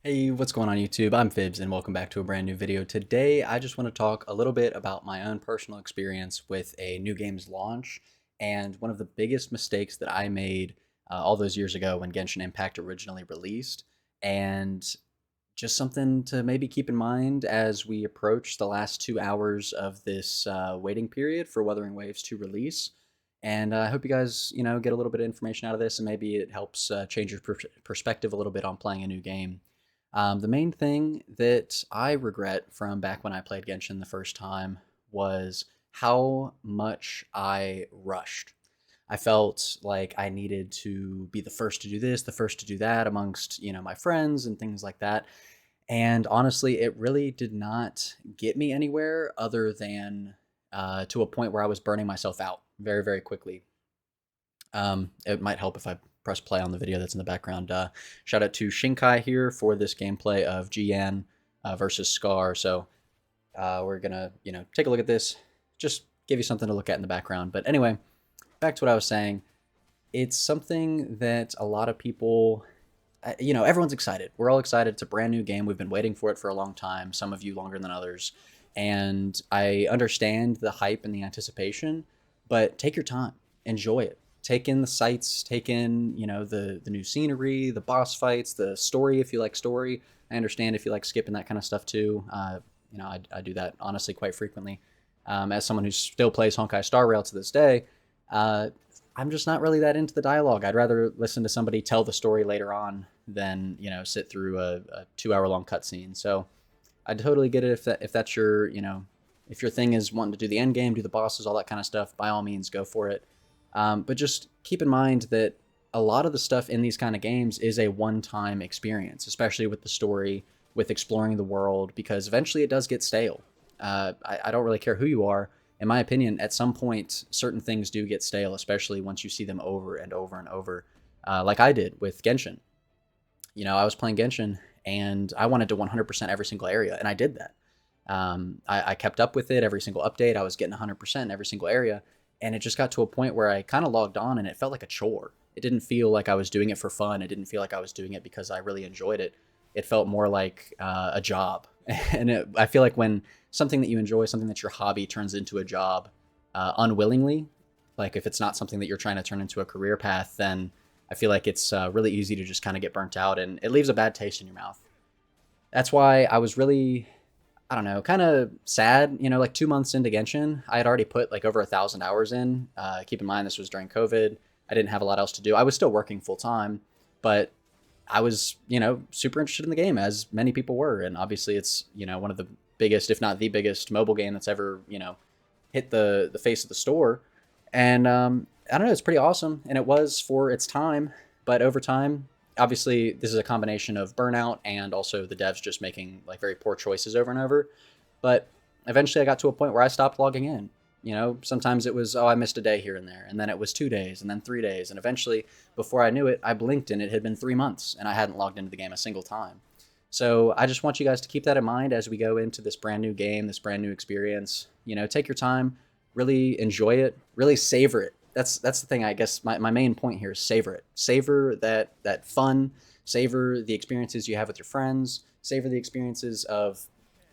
Hey, what's going on YouTube? I'm Fibs and welcome back to a brand new video. Today, I just want to talk a little bit about my own personal experience with a new game's launch and one of the biggest mistakes that I made all those years ago when Genshin Impact originally released, and just something to maybe keep in mind as we approach the last 2 hours of this waiting period for Wuthering Waves to release. And I hope you guys, get a little bit of information out of this, and maybe it helps change your perspective a little bit on playing a new game. The main thing that I regret from back when I played Genshin the first time was how much I rushed. I felt like I needed to be the first to do this, the first to do that amongst, my friends and things like that. And honestly, it really did not get me anywhere other than to a point where I was burning myself out very, very quickly. It might help if I press play on the video that's in the background. Shout out to Shinkai here for this gameplay of GN versus Scar. So we're gonna, take a look at this. Just give you something to look at in the background. But anyway, back to what I was saying. It's something that a lot of people, everyone's excited. We're all excited. It's a brand new game. We've been waiting for it for a long time. Some of you longer than others. And I understand the hype and the anticipation, but take your time, enjoy it, take in the sights, take in the new scenery, the boss fights, the story if you like story. I understand if you like skipping that kind of stuff too. I do that honestly quite frequently. As someone who still plays Honkai Star Rail to this day, uh, I'm just not really that into the dialogue. I'd rather listen to somebody tell the story later on than sit through a 2 hour long cutscene. So I totally get it if that's your if your thing is wanting to do the end game, do the bosses, all that kind of stuff. By all means, go for it. But just keep in mind that a lot of the stuff in these kind of games is a one-time experience, especially with the story, with exploring the world, because eventually it does get stale. I don't really care who you are. In my opinion, at some point, certain things do get stale, especially once you see them over and over and over, like I did with Genshin. I was playing Genshin and I wanted to 100% every single area, and I did that. I kept up with it every single update. I was getting 100% in every single area, and it just got to a point where I kind of logged on and it felt like a chore. It didn't feel like I was doing it for fun. It didn't feel like I was doing it because I really enjoyed it. It felt more like a job. And I feel like when something that you enjoy, something that's your hobby, turns into a job unwillingly, like if it's not something that you're trying to turn into a career path, then I feel like it's really easy to just kind of get burnt out, and it leaves a bad taste in your mouth. That's why I was really, I don't know, kind of sad. Like 2 months into Genshin, I had already put like over 1,000 hours in. Keep in mind, this was during COVID. I didn't have a lot else to do. I was still working full time, but I was, super interested in the game, as many people were. And obviously, it's, one of the biggest, if not the biggest, mobile game that's ever, hit the face of the store. And I don't know, it's pretty awesome, and it was for its time. But over time, obviously, this is a combination of burnout and also the devs just making like very poor choices over and over. But eventually, I got to a point where I stopped logging in. Sometimes it was, oh, I missed a day here and there, and then it was 2 days, and then 3 days, and eventually, before I knew it, I blinked and it had been 3 months, and I hadn't logged into the game a single time. So I just want you guys to keep that in mind as we go into this brand new game, this brand new experience. Take your time, really enjoy it, really savor it. That's the thing. I guess my main point here is savor it. Savor that fun. Savor the experiences you have with your friends. Savor the experiences of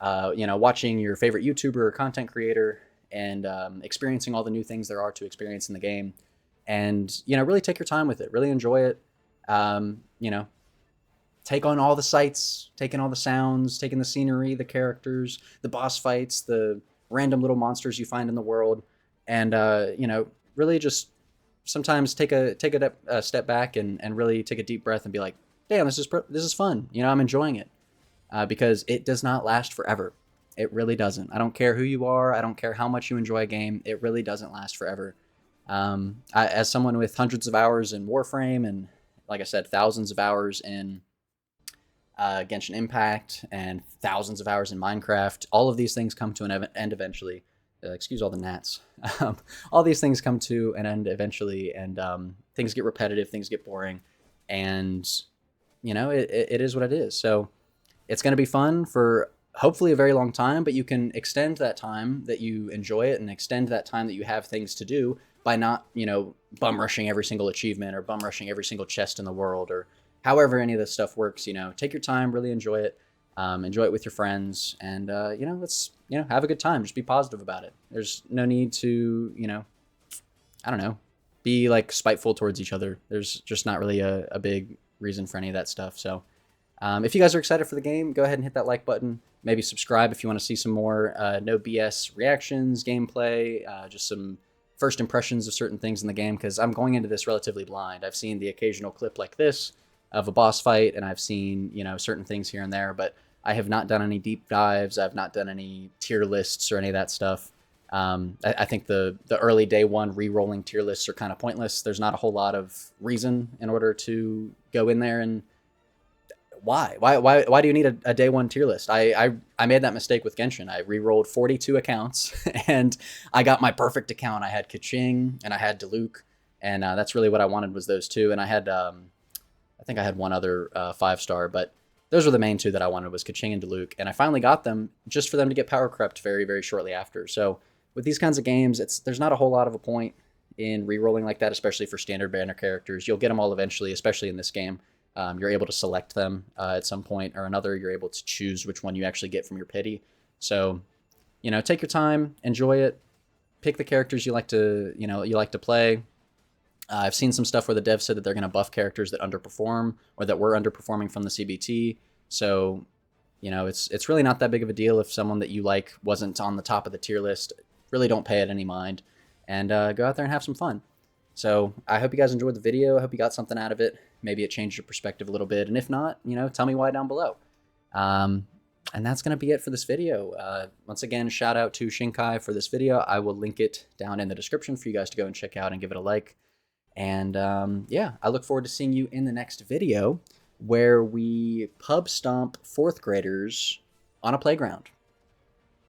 watching your favorite YouTuber or content creator, and experiencing all the new things there are to experience in the game. And really take your time with it. Really enjoy it. Um, you know, take on all the sights, take in all the sounds, take in the scenery, the characters, the boss fights, the random little monsters you find in the world, and really just sometimes take a step back and really take a deep breath and be like, damn, this is fun. I'm enjoying it, because it does not last forever. It really doesn't. I don't care who you are. I don't care how much you enjoy a game. It really doesn't last forever. As someone with hundreds of hours in Warframe and, like I said, thousands of hours in Genshin Impact and thousands of hours in Minecraft, all of these things come to an end eventually. Excuse all the gnats. All these things come to an end eventually, and things get repetitive, things get boring, and it is what it is. So it's going to be fun for hopefully a very long time, but you can extend that time that you enjoy it and extend that time that you have things to do by not, bum rushing every single achievement or bum rushing every single chest in the world, or however any of this stuff works, take your time, really enjoy it with your friends, and let's have a good time. Just be positive about it. There's no need to I don't know, be like spiteful towards each other. There's just not really a big reason for any of that stuff. So if you guys are excited for the game, go ahead and hit that like button. Maybe subscribe if you want to see some more no BS reactions, gameplay, just some first impressions of certain things in the game, because I'm going into this relatively blind. I've seen the occasional clip like this of a boss fight, and I've seen certain things here and there, but I have not done any deep dives. I've not done any tier lists or any of that stuff. I think the early day one re-rolling tier lists are kind of pointless. There's not a whole lot of reason in order to go in there. And why do you need a day one tier list? I made that mistake with Genshin. I re-rolled 42 accounts and I got my perfect account. I had Kaching and I had Diluc, and that's really what I wanted, was those two. And I had I think I had one other 5-star, but those were the main two that I wanted, was Kaching and Diluc. And I finally got them just for them to get power crept very, very shortly after. So with these kinds of games, there's not a whole lot of a point in re-rolling like that, especially for standard banner characters. You'll get them all eventually, especially in this game. You're able to select them at some point or another. You're able to choose which one you actually get from your pity. So, take your time, enjoy it, pick the characters you like to play. I've seen some stuff where the devs said that they're going to buff characters that underperform or that were underperforming from the CBT. So, it's really not that big of a deal if someone that you like wasn't on the top of the tier list. Really don't pay it any mind, and go out there and have some fun. So I hope you guys enjoyed the video. I hope you got something out of it. Maybe it changed your perspective a little bit. And if not, tell me why down below. And that's going to be it for this video. Once again, shout out to Shinkai for this video. I will link it down in the description for you guys to go and check out and give it a like. And yeah, I look forward to seeing you in the next video, where we pub stomp 4th graders on a playground.